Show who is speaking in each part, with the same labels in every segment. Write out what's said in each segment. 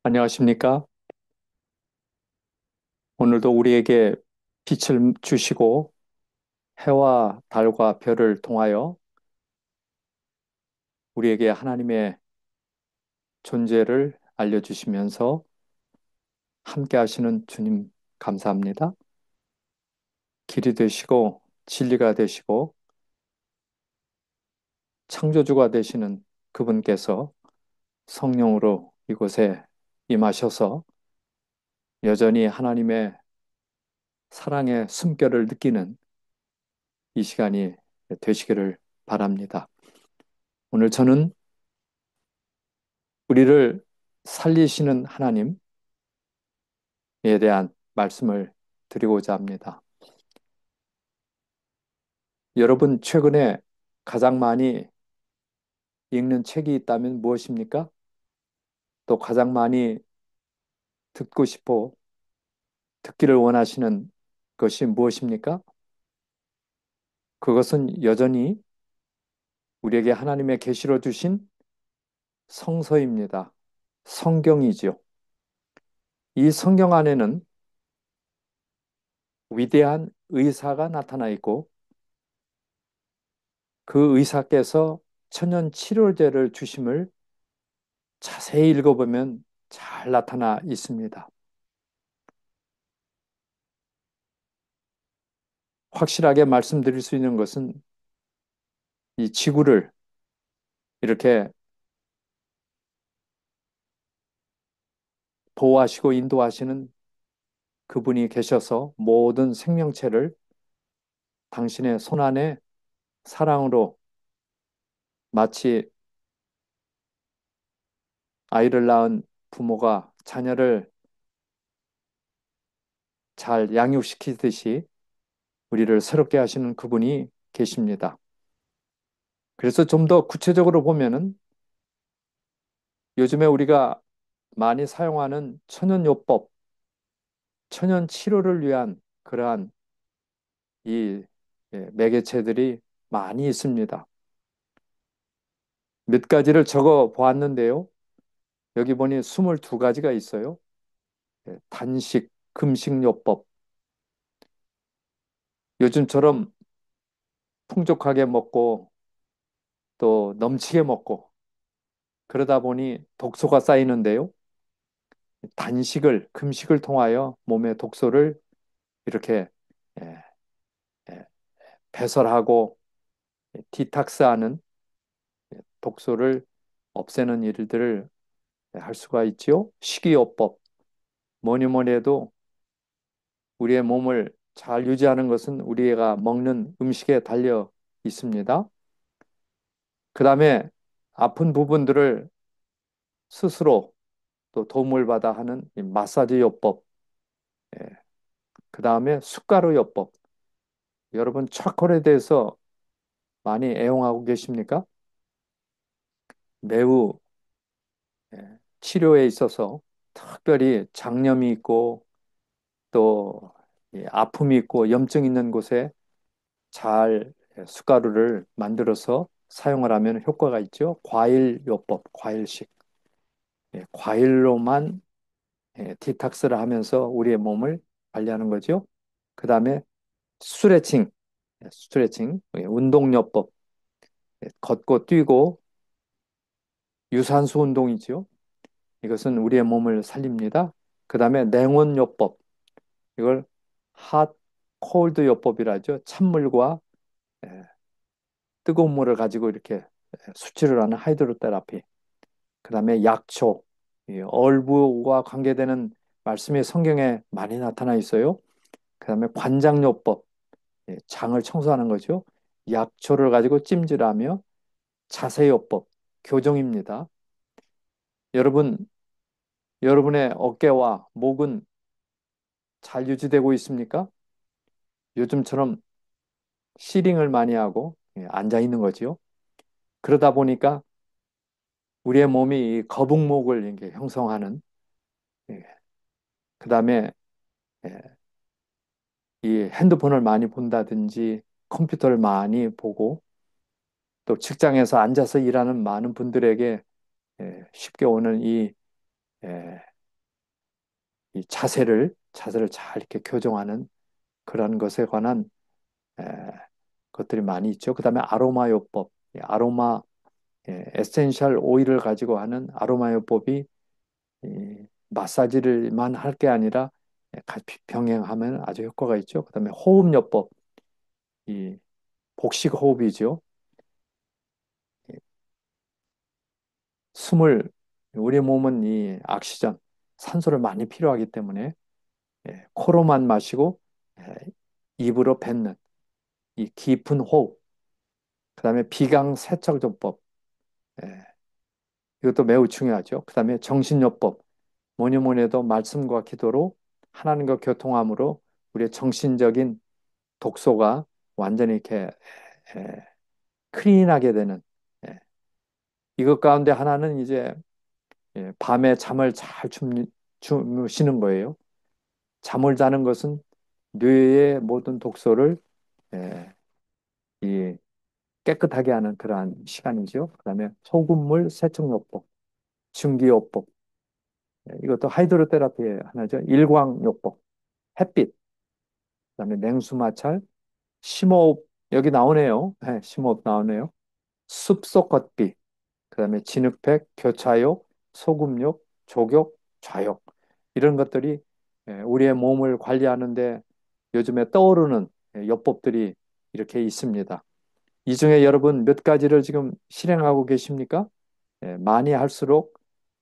Speaker 1: 안녕하십니까? 오늘도 우리에게 빛을 주시고 해와 달과 별을 통하여 우리에게 하나님의 존재를 알려주시면서 함께 하시는 주님 감사합니다. 길이 되시고 진리가 되시고 창조주가 되시는 그분께서 성령으로 이곳에 임하셔서 여전히 하나님의 사랑의 숨결을 느끼는 이 시간이 되시기를 바랍니다. 오늘 저는 우리를 살리시는 하나님에 대한 말씀을 드리고자 합니다. 여러분, 최근에 가장 많이 읽는 책이 있다면 무엇입니까? 또 가장 많이 듣고 싶어 듣기를 원하시는 것이 무엇입니까? 그것은 여전히 우리에게 하나님의 계시로 주신 성서입니다. 성경이지요. 이 성경 안에는 위대한 의사가 나타나 있고 그 의사께서 천연 치료제를 주심을 자세히 읽어보면 잘 나타나 있습니다. 확실하게 말씀드릴 수 있는 것은 이 지구를 이렇게 보호하시고 인도하시는 그분이 계셔서 모든 생명체를 당신의 손안에 사랑으로 마치 아이를 낳은 부모가 자녀를 잘 양육시키듯이 우리를 새롭게 하시는 그분이 계십니다. 그래서 좀 더 구체적으로 보면은 요즘에 우리가 많이 사용하는 천연요법, 천연 치료를 위한 그러한 이 매개체들이 많이 있습니다. 몇 가지를 적어 보았는데요. 여기 보니 22가지가 있어요. 단식, 금식요법. 요즘처럼 풍족하게 먹고 또 넘치게 먹고 그러다 보니 독소가 쌓이는데요. 단식을, 금식을 통하여 몸의 독소를 이렇게 예, 예, 배설하고 디탁스하는 독소를 없애는 일들을 할 수가 있지요. 식이요법. 뭐니 뭐니 해도 우리의 몸을 잘 유지하는 것은 우리가 먹는 음식에 달려 있습니다. 그 다음에 아픈 부분들을 스스로 또 도움을 받아 하는 이 마사지 요법, 그 다음에 숟가루 요법. 여러분 초콜릿에 대해서 많이 애용하고 계십니까? 매우 치료에 있어서 특별히 장염이 있고 또 아픔이 있고 염증 있는 곳에 잘 숟가루를 만들어서 사용을 하면 효과가 있죠. 과일 요법, 과일식. 과일로만 디탁스를 하면서 우리의 몸을 관리하는 거죠. 그 다음에 스트레칭, 스트레칭, 운동요법, 걷고 뛰고 유산소 운동이죠. 이것은 우리의 몸을 살립니다. 그 다음에 냉온요법, 이걸 핫, 콜드 요법이라죠. 찬물과 에, 뜨거운 물을 가지고 이렇게 수치를 하는 하이드로테라피. 그 다음에 약초, 이 얼부와 관계되는 말씀이 성경에 많이 나타나 있어요. 그 다음에 관장요법, 장을 청소하는 거죠. 약초를 가지고 찜질하며 자세요법, 교정입니다. 여러분, 여러분의 어깨와 목은 잘 유지되고 있습니까? 요즘처럼 시링을 많이 하고 앉아 있는 거지요. 그러다 보니까 우리의 몸이 이 거북목을 이렇게 형성하는, 그 다음에 이 핸드폰을 많이 본다든지 컴퓨터를 많이 보고 또 직장에서 앉아서 일하는 많은 분들에게 쉽게 오는 이 이 자세를 잘 이렇게 교정하는 그런 것에 관한 에, 것들이 많이 있죠. 그다음에 아로마요법, 아로마 에센셜 오일을 가지고 하는 아로마요법이 마사지를만 할 게 아니라 같이 병행하면 아주 효과가 있죠. 그다음에 호흡요법, 이 복식 호흡이죠. 이 숨을 우리 몸은 이 악시전, 산소를 많이 필요하기 때문에 코로만 마시고 예, 입으로 뱉는 이 깊은 호흡, 그다음에 비강 세척조법, 예, 이것도 매우 중요하죠. 그다음에 정신요법, 뭐니 뭐니 해도 말씀과 기도로 하나님과 교통함으로 우리의 정신적인 독소가 완전히 이렇게 에, 클린하게 되는 이것 가운데 하나는 이제 밤에 잠을 잘 주무시는 거예요. 잠을 자는 것은 뇌의 모든 독소를 에, 이 깨끗하게 하는 그러한 시간이죠. 그다음에 소금물 세척요법, 증기요법, 이것도 하이드로테라피의 하나죠. 일광요법, 햇빛, 그다음에 냉수마찰, 심호흡 여기 나오네요. 네, 심호흡 나오네요. 숲속 걷기, 그다음에 진흙팩, 교차욕, 소금욕, 족욕, 좌욕 이런 것들이 우리의 몸을 관리하는데 요즘에 떠오르는 요법들이 이렇게 있습니다. 이 중에 여러분 몇 가지를 지금 실행하고 계십니까? 많이 할수록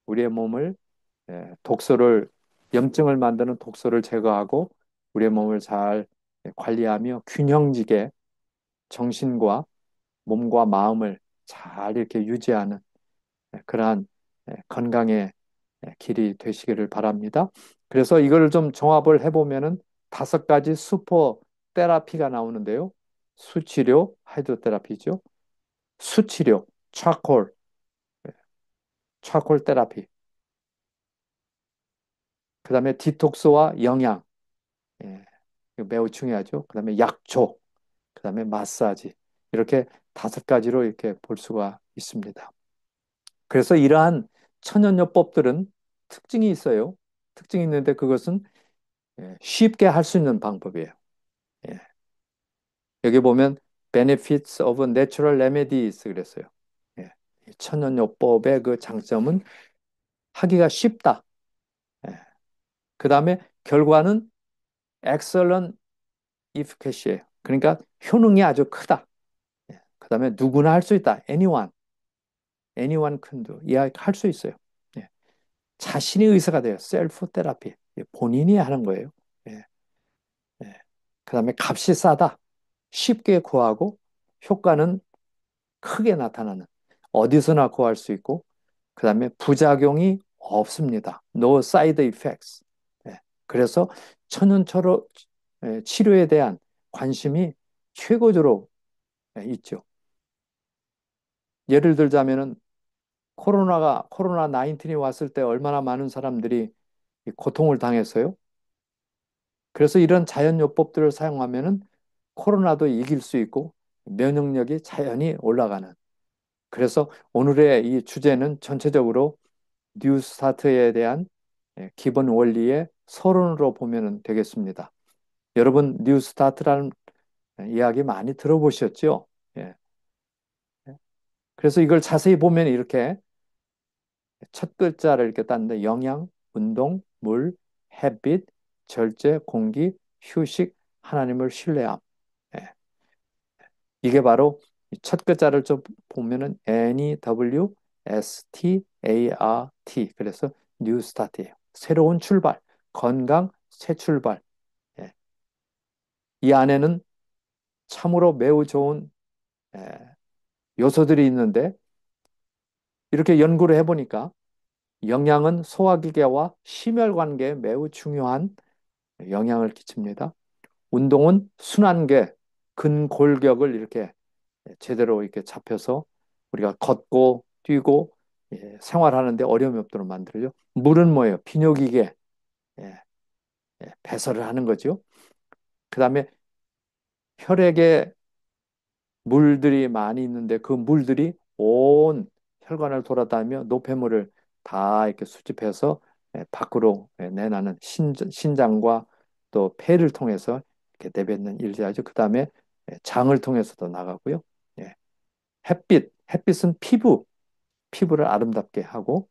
Speaker 1: 우리의 몸을 독소를 염증을 만드는 독소를 제거하고 우리의 몸을 잘 관리하며 균형지게 정신과 몸과 마음을 잘 이렇게 유지하는 그러한 건강의 길이 되시기를 바랍니다. 그래서 이걸 좀 종합을 해보면은 5가지 슈퍼 테라피가 나오는데요. 수치료, 하이드로테라피죠. 수치료, 차콜, 차콜 테라피. 그 다음에 디톡스와 영양, 예, 이거 매우 중요하죠. 그 다음에 약초, 그 다음에 마사지. 이렇게 5가지로 이렇게 볼 수가 있습니다. 그래서 이러한 천연요법들은 특징이 있어요. 특징이 있는데 그것은 쉽게 할 수 있는 방법이에요. 예. 여기 보면 benefits of natural remedies 그랬어요. 예. 천연요법의 그 장점은 하기가 쉽다. 예. 그 다음에 결과는 excellent efficacy예요. 그러니까 효능이 아주 크다. 예. 그 다음에 누구나 할 수 있다. anyone can do. 할수 있어요. 예. 자신이 의사가 돼요. 셀프 테라피. 본인이 하는 거예요. 예. 예. 그 다음에 값이 싸다. 쉽게 구하고 효과는 크게 나타나는 어디서나 구할 수 있고 그 다음에 부작용이 없습니다. No side effects. 예. 그래서 천연초로 치료에 대한 관심이 최고조로 있죠. 예를 들자면은 코로나 19이 왔을 때 얼마나 많은 사람들이 고통을 당했어요. 그래서 이런 자연요법들을 사용하면은 코로나도 이길 수 있고 면역력이 자연히 올라가는. 그래서 오늘의 이 주제는 전체적으로 뉴스타트에 대한 기본 원리의 서론으로 보면 되겠습니다. 여러분 뉴스타트라는 이야기 많이 들어보셨죠? 예. 그래서 이걸 자세히 보면 이렇게 첫 글자를 이렇게 땄는데 영양, 운동, 물, 햇빛, 절제, 공기, 휴식, 하나님을 신뢰함. 예. 이게 바로 첫 글자를 좀 보면은 NEWSTART 그래서 뉴 스타트예요. 새로운 출발, 건강, 새 출발. 예. 이 안에는 참으로 매우 좋은 예, 요소들이 있는데 이렇게 연구를 해보니까 영양은 소화기계와 심혈관계에 매우 중요한 영향을 끼칩니다. 운동은 순환계, 근골격을 이렇게 제대로 이렇게 잡혀서 우리가 걷고 뛰고 생활하는데 어려움이 없도록 만들어요. 물은 뭐예요? 비뇨기계 예, 배설을 하는 거죠. 그다음에 혈액에 물들이 많이 있는데 그 물들이 온 혈관을 돌아다니며 노폐물을 다 이렇게 수집해서 밖으로 내나는 신장과 또 폐를 통해서 이렇게 내뱉는 일들 하죠. 그 다음에 장을 통해서도 나가고요. 예. 햇빛은 피부를 아름답게 하고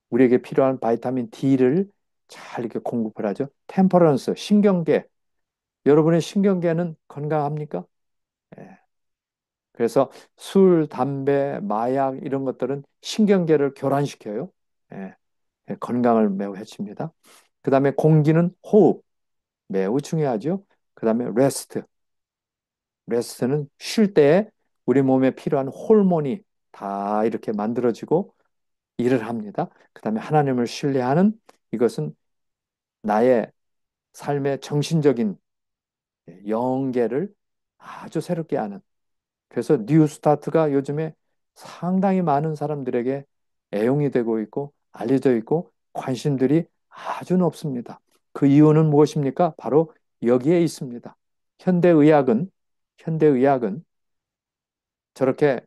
Speaker 1: 우리에게 필요한 바이타민 D를 잘 이렇게 공급을 하죠. 템퍼런스, 신경계. 여러분의 신경계는 건강합니까? 예. 그래서 술, 담배, 마약 이런 것들은 신경계를 교란시켜요. 예. 건강을 매우 해칩니다. 그 다음에 공기는 호흡, 매우 중요하죠. 그 다음에 레스트는 쉴 때 우리 몸에 필요한 호르몬이 다 이렇게 만들어지고 일을 합니다. 그 다음에 하나님을 신뢰하는 이것은 나의 삶의 정신적인 영계를 아주 새롭게 하는. 그래서 뉴 스타트가 요즘에 상당히 많은 사람들에게 애용이 되고 있고 알려져 있고 관심들이 아주 높습니다. 그 이유는 무엇입니까? 바로 여기에 있습니다. 현대의학은 현대의학은 저렇게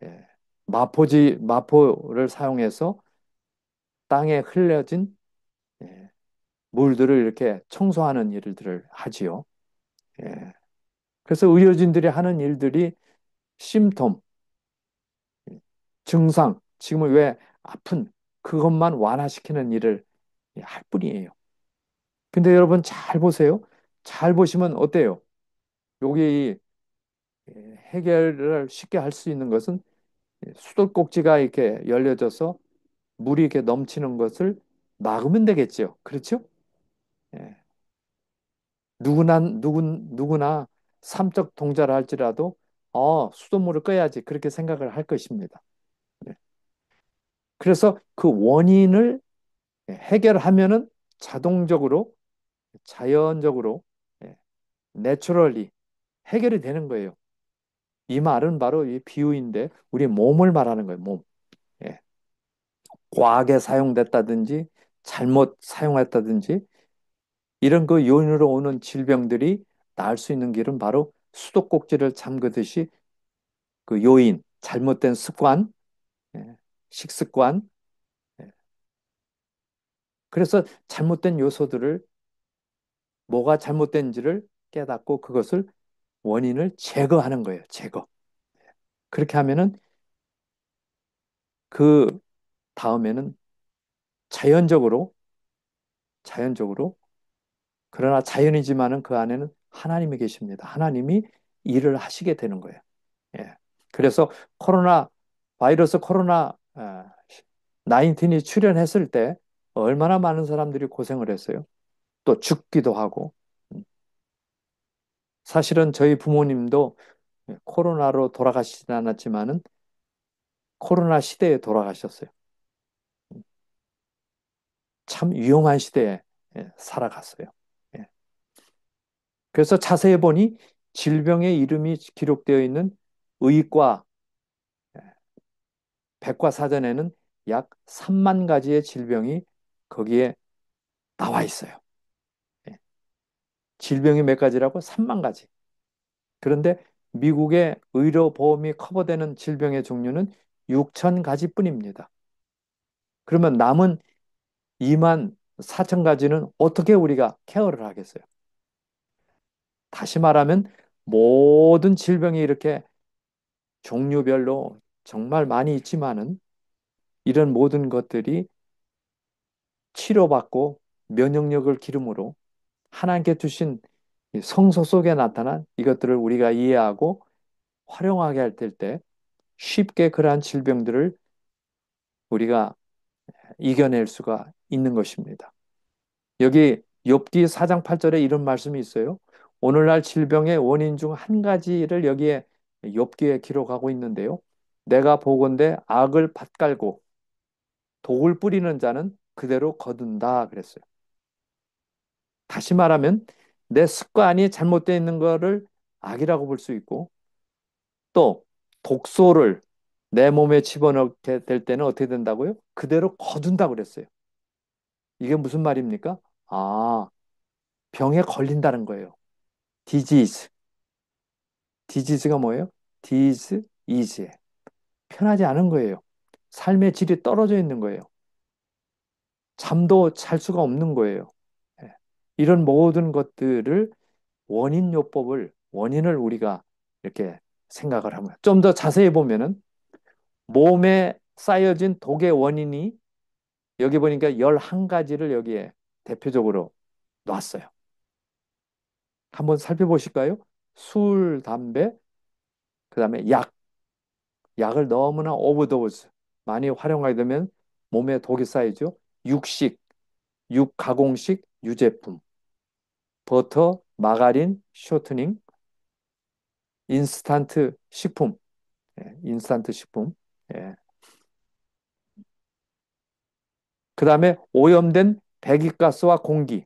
Speaker 1: 예, 마포를 사용해서 땅에 흘려진 물들을 이렇게 청소하는 일들을 하지요. 예. 그래서 의료진들이 하는 일들이 심톰, 증상, 지금은 왜 아픈 그것만 완화시키는 일을 할 뿐이에요. 근데 여러분 잘 보세요. 잘 보시면 어때요? 여기 해결을 쉽게 할 수 있는 것은 수도꼭지가 이렇게 열려져서 물이 이렇게 넘치는 것을 막으면 되겠죠. 그렇죠? 예. 누구나 삼적 동자를 할지라도 수돗물을 꺼야지 그렇게 생각을 할 것입니다. 예. 그래서 그 원인을 해결하면은 자동적으로 자연적으로 내추럴리 해결이 되는 거예요. 이 말은 바로 이 비유인데 우리 몸을 말하는 거예요. 몸. 예. 과하게 사용됐다든지 잘못 사용했다든지 이런 그 요인으로 오는 질병들이 나을 수 있는 길은 바로 수도꼭지를 잠그듯이 그 요인, 잘못된 습관, 예, 식습관, 예. 그래서 잘못된 요소들을 뭐가 잘못된지를 깨닫고 그것을 원인을 제거하는 거예요. 제거. 그렇게 하면은 그 다음에는 자연적으로, 자연적으로, 그러나 자연이지만은 그 안에는 하나님이 계십니다. 하나님이 일을 하시게 되는 거예요. 예. 그래서 코로나 19이 출현했을 때 얼마나 많은 사람들이 고생을 했어요. 또 죽기도 하고. 사실은 저희 부모님도 코로나로 돌아가시진 않았지만은 코로나 시대에 돌아가셨어요. 참 위험한 시대에 살아갔어요. 예. 그래서 자세히 보니 질병의 이름이 기록되어 있는 의과, 예, 백과사전에는 약 3만 가지의 질병이 거기에 나와 있어요. 예. 질병이 몇 가지라고? 3만 가지. 그런데 미국의 의료보험이 커버되는 질병의 종류는 6천 가지뿐입니다. 그러면 남은 2만 4천 가지는 어떻게 우리가 케어를 하겠어요? 다시 말하면 모든 질병이 이렇게 종류별로 정말 많이 있지만은 이런 모든 것들이 치료받고 면역력을 기름으로 하나님께 주신 성소 속에 나타난 이것들을 우리가 이해하고 활용하게 할 때 쉽게 그러한 질병들을 우리가 이겨낼 수가 있는 것입니다. 여기 욥기 4장 8절에 이런 말씀이 있어요. 오늘날 질병의 원인 중 한 가지를 여기에 욥기에 기록하고 있는데요. 내가 보건대 악을 밭갈고 독을 뿌리는 자는 그대로 거둔다 그랬어요. 다시 말하면 내 습관이 잘못되어 있는 거를 악이라고 볼 수 있고 또 독소를 내 몸에 집어넣게 될 때는 어떻게 된다고요? 그대로 거둔다 그랬어요. 이게 무슨 말입니까? 아, 병에 걸린다는 거예요. disease. 디지즈가 뭐예요? 디즈 이즈. 편하지 않은 거예요. 삶의 질이 떨어져 있는 거예요. 잠도 잘 수가 없는 거예요. 예. 이런 모든 것들을 원인을 우리가 이렇게 생각을 하면 좀 더 자세히 보면은 몸에 쌓여진 독의 원인이 여기 보니까 11가지를 여기에 대표적으로 놨어요. 한번 살펴보실까요? 술, 담배, 그다음에 약을 너무나 오버도즈 많이 활용하게 되면 몸에 독이 쌓이죠. 육식, 육가공식, 유제품, 버터, 마가린, 쇼트닝, 인스턴트 식품, 인스턴트 식품. 예. 그다음에 오염된 배기가스와 공기.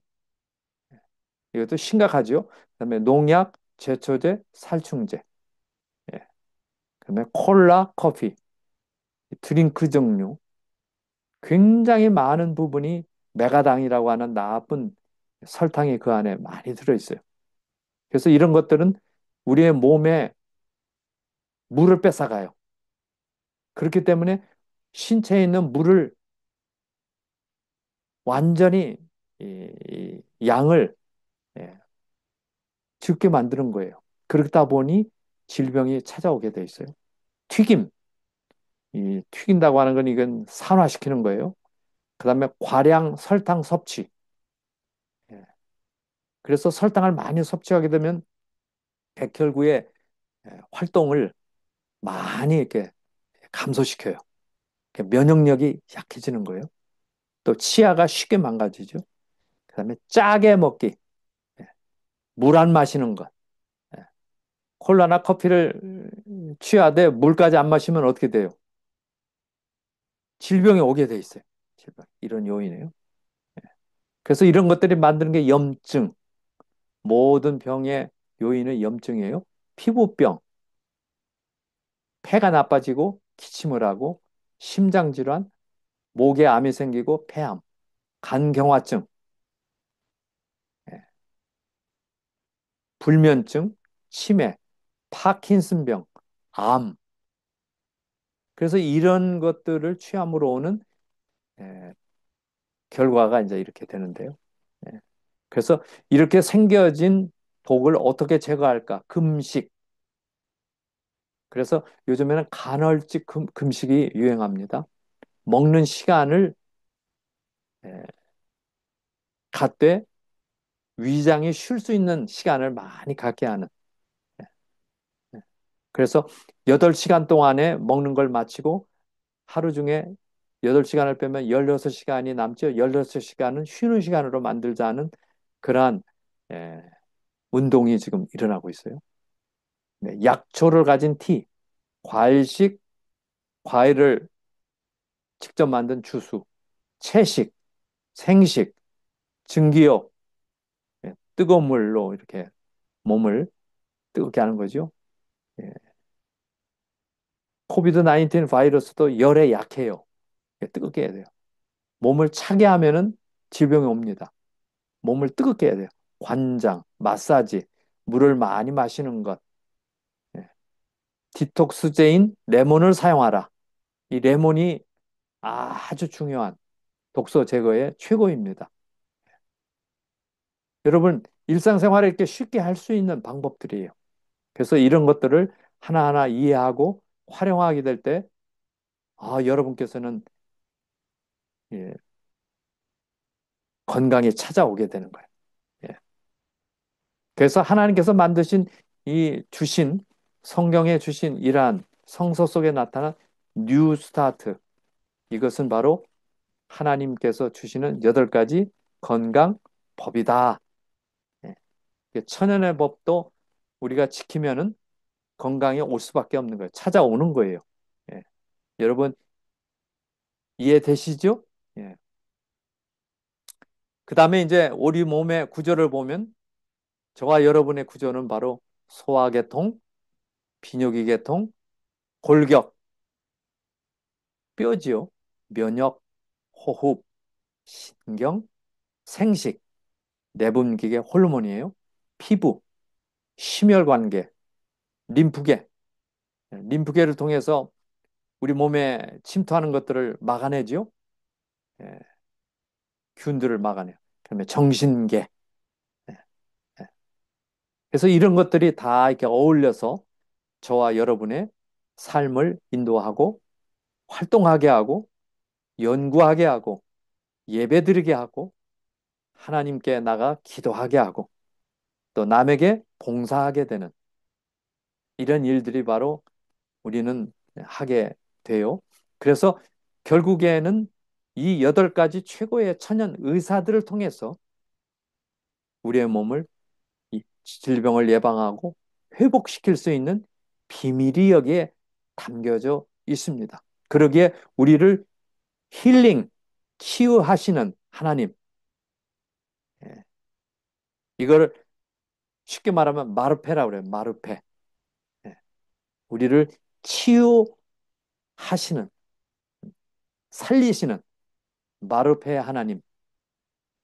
Speaker 1: 이것도 심각하죠. 그다음에 농약, 제초제, 살충제. 예. 그다음에 콜라, 커피, 드링크 종류. 굉장히 많은 부분이 메가당이라고 하는 나쁜 설탕이 그 안에 많이 들어있어요. 그래서 이런 것들은 우리의 몸에 물을 뺏어가요. 그렇기 때문에 신체에 있는 물을 완전히 양을 예, 적게 만드는 거예요. 그렇다 보니 질병이 찾아오게 돼 있어요. 튀김, 튀긴다고 하는 건 이건 산화시키는 거예요. 그다음에 과량 설탕 섭취. 예, 그래서 설탕을 많이 섭취하게 되면 백혈구의 활동을 많이 이렇게 감소시켜요. 그러니까 면역력이 약해지는 거예요. 또 치아가 쉽게 망가지죠. 그다음에 짜게 먹기, 물 안 마시는 것. 예, 콜라나 커피를 취하되 물까지 안 마시면 어떻게 돼요? 질병이 오게 돼 있어요. 질병. 이런 요인이에요. 그래서 이런 것들이 만드는 게 염증. 모든 병의 요인은 염증이에요. 피부병, 폐가 나빠지고 기침을 하고 심장질환, 목에 암이 생기고 폐암, 간경화증, 예, 불면증, 치매, 파킨슨병, 암. 그래서 이런 것들을 취함으로 오는 예, 결과가 이제 이렇게 되는데요. 예. 그래서 이렇게 생겨진 독을 어떻게 제거할까? 금식. 그래서 요즘에는 간헐적 금식이 유행합니다. 먹는 시간을 예, 갖되 위장이 쉴 수 있는 시간을 많이 갖게 하는. 예, 예. 그래서 8시간 동안에 먹는 걸 마치고 하루 중에 8시간을 빼면 16시간이 남죠. 16시간은 쉬는 시간으로 만들자는 그러한 예, 운동이 지금 일어나고 있어요. 네, 약초를 가진 티, 과일식, 과일을 직접 만든 주스, 채식, 생식, 증기요, 예, 뜨거운 물로 이렇게 몸을 뜨겁게 하는 거죠. 예, 코비드 19 바이러스도 열에 약해요. 예, 뜨겁게 해야 돼요. 몸을 차게 하면은 질병이 옵니다. 몸을 뜨겁게 해야 돼요. 관장, 마사지, 물을 많이 마시는 것, 예, 디톡스제인 레몬을 사용하라. 이 레몬이 아주 중요한 독소 제거의 최고입니다. 여러분, 일상생활에 이렇게 쉽게 할 수 있는 방법들이에요. 그래서 이런 것들을 하나하나 이해하고 활용하게 될 때, 여러분께서는 예, 건강이 찾아오게 되는 거예요. 예. 그래서 하나님께서 만드신 주신 성경에 주신 이러한 성서 속에 나타난 뉴 스타트 이것은 바로 하나님께서 주시는 8가지 건강 법이다. 예. 천연의 법도 우리가 지키면은 건강이 올 수밖에 없는 거예요. 찾아오는 거예요. 예. 여러분 이해되시죠? 예. 그 다음에 이제 우리 몸의 구조를 보면 저와 여러분의 구조는 바로 소화계통, 비뇨기계통, 골격, 뼈지요. 면역, 호흡, 신경, 생식, 내분비계 호르몬이에요. 피부, 심혈관계, 림프계. 림프계를 통해서 우리 몸에 침투하는 것들을 막아내죠. 예. 균들을 막아내요. 그다음에 정신계. 예, 예. 그래서 이런 것들이 다 이렇게 어울려서 저와 여러분의 삶을 인도하고 활동하게 하고 연구하게 하고 예배드리게 하고 하나님께 나가 기도하게 하고 또 남에게 봉사하게 되는 이런 일들이 바로 우리는 하게 돼요. 그래서 결국에는 이 8가지 최고의 천연 의사들을 통해서 우리의 몸을 이 질병을 예방하고 회복시킬 수 있는 비밀이 여기에 담겨져 있습니다. 그러기에 우리를 힐링, 치유하시는 하나님, 예, 이걸 쉽게 말하면 마르페라고 그래요. 마르페. 예, 우리를 치유하시는, 살리시는 마르페 하나님,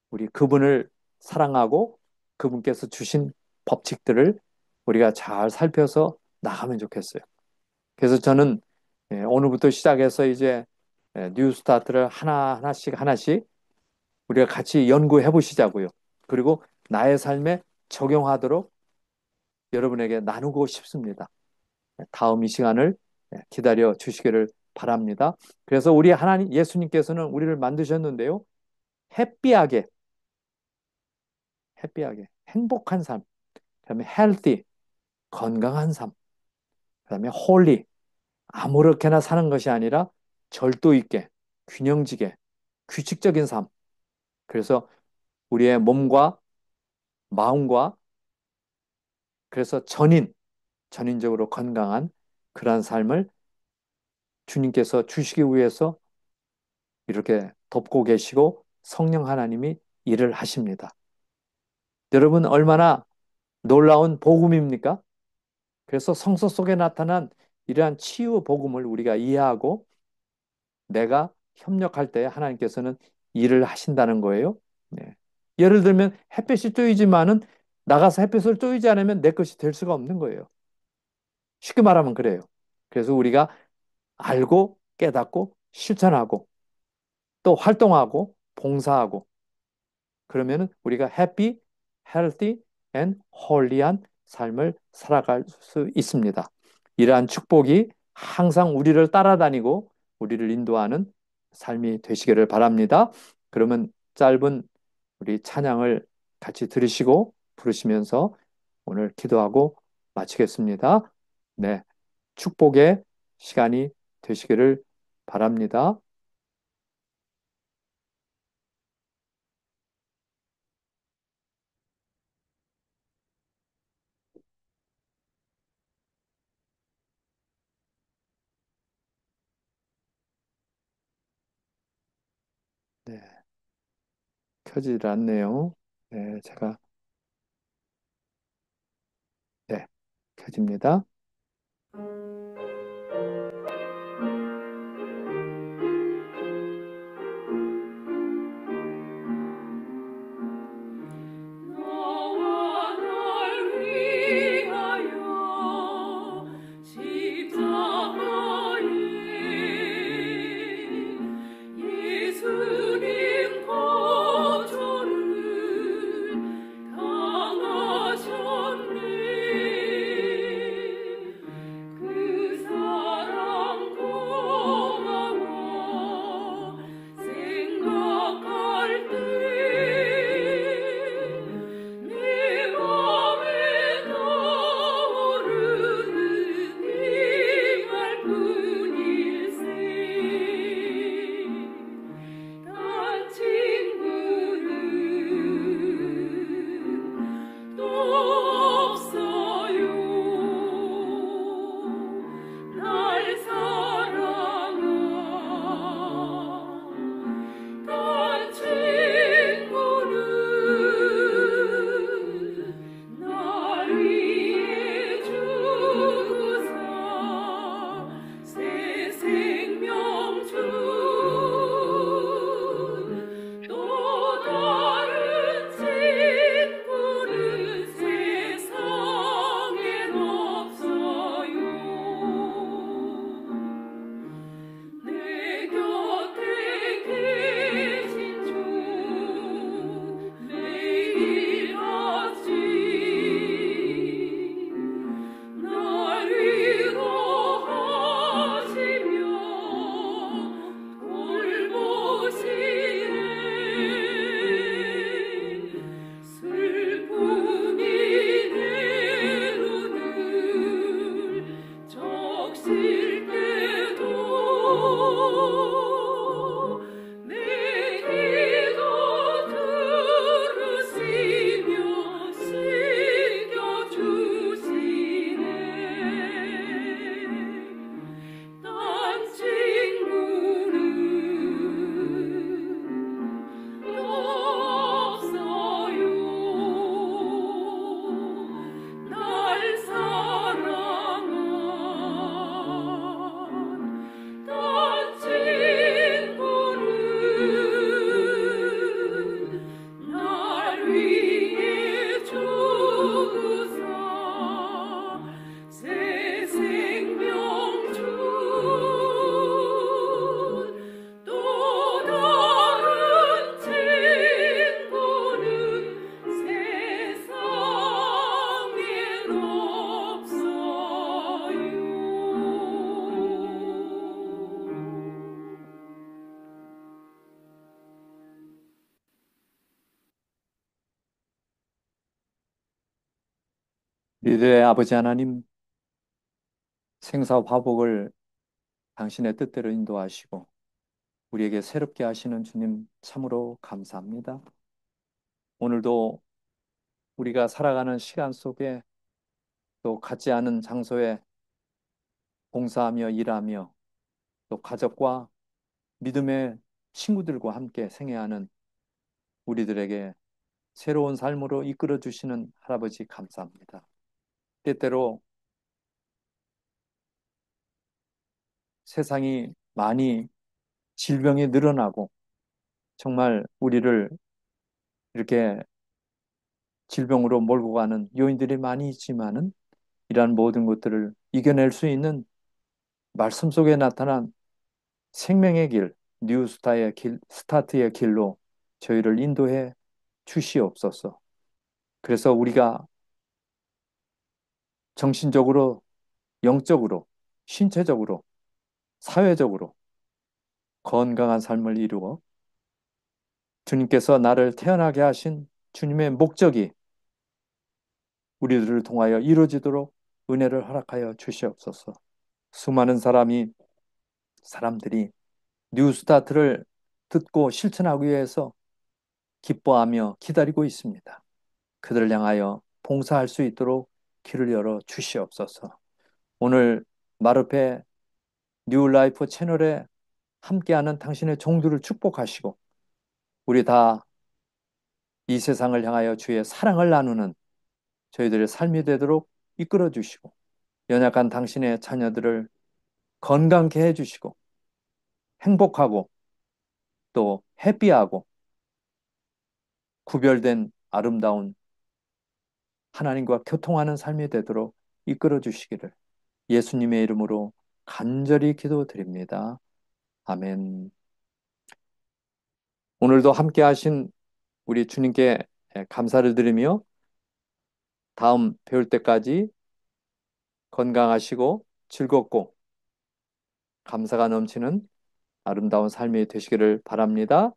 Speaker 1: 우리 그분을 사랑하고 그분께서 주신 법칙들을 우리가 잘 살펴서 나가면 좋겠어요. 그래서 저는 오늘부터 시작해서 이제 뉴스타트를 하나씩 우리가 같이 연구해 보시자고요. 그리고 나의 삶에 적용하도록 여러분에게 나누고 싶습니다. 다음 이 시간을 기다려 주시기를 바랍니다. 그래서 우리 하나님 예수님께서는 우리를 만드셨는데요. 해피하게, 해피하게, 행복한 삶, 그다음에 healthy, 건강한 삶, 그다음에 holy, 아무렇게나 사는 것이 아니라 절도 있게, 균형지게, 규칙적인 삶. 그래서 우리의 몸과 마음과 그래서 전인적으로 건강한 그러한 삶을 주님께서 주시기 위해서 이렇게 돕고 계시고 성령 하나님이 일을 하십니다. 여러분 얼마나 놀라운 복음입니까? 그래서 성서 속에 나타난 이러한 치유 복음을 우리가 이해하고 내가 협력할 때 하나님께서는 일을 하신다는 거예요. 네. 예를 들면 햇볕이 쪼이지만은 나가서 햇볕을 쪼이지 않으면 내 것이 될 수가 없는 거예요. 쉽게 말하면 그래요. 그래서 우리가 알고 깨닫고 실천하고 또 활동하고 봉사하고 그러면은 우리가 happy, healthy and holy한 삶을 살아갈 수 있습니다. 이러한 축복이 항상 우리를 따라다니고 우리를 인도하는 삶이 되시기를 바랍니다. 그러면 짧은 우리 찬양을 같이 들으시고 부르시면서 오늘 기도하고 마치겠습니다. 네, 축복의 시간이 되시기를 바랍니다. 네, 켜지질 않네요. 네, 제가 네, 켜집니다.
Speaker 2: 너와 날 위하여 십자가에 예수님 거절을 당하셨네.
Speaker 1: 우리들의 아버지 하나님, 생사화복을 당신의 뜻대로 인도하시고 우리에게 새롭게 하시는 주님 참으로 감사합니다. 오늘도 우리가 살아가는 시간 속에 또 같지 않은 장소에 봉사하며 일하며 또 가족과 믿음의 친구들과 함께 생애하는 우리들에게 새로운 삶으로 이끌어 주시는 할아버지 감사합니다. 때때로 세상이 많이 질병이 늘어나고 정말 우리를 이렇게 질병으로 몰고 가는 요인들이 많이 있지만은 이러한 모든 것들을 이겨낼 수 있는 말씀 속에 나타난 생명의 길, 뉴스타의 길, 스타트의 길로 저희를 인도해 주시옵소서. 그래서 우리가 정신적으로, 영적으로, 신체적으로, 사회적으로 건강한 삶을 이루어 주님께서 나를 태어나게 하신 주님의 목적이 우리들을 통하여 이루어지도록 은혜를 허락하여 주시옵소서. 수많은 사람들이 뉴스타트를 듣고 실천하기 위해서 기뻐하며 기다리고 있습니다. 그들을 향하여 봉사할 수 있도록 길을 열어 주시옵소서. 오늘 마르페 뉴라이프 채널에 함께하는 당신의 종들을 축복하시고 우리 다 이 세상을 향하여 주의 사랑을 나누는 저희들의 삶이 되도록 이끌어 주시고 연약한 당신의 자녀들을 건강케 해주시고 행복하고 또 해피하고 구별된 아름다운 하나님과 교통하는 삶이 되도록 이끌어 주시기를 예수님의 이름으로 간절히 기도드립니다. 아멘. 오늘도 함께 하신 우리 주님께 감사를 드리며 다음 배울 때까지 건강하시고 즐겁고 감사가 넘치는 아름다운 삶이 되시기를 바랍니다.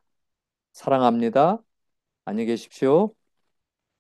Speaker 1: 사랑합니다. 안녕히 계십시오.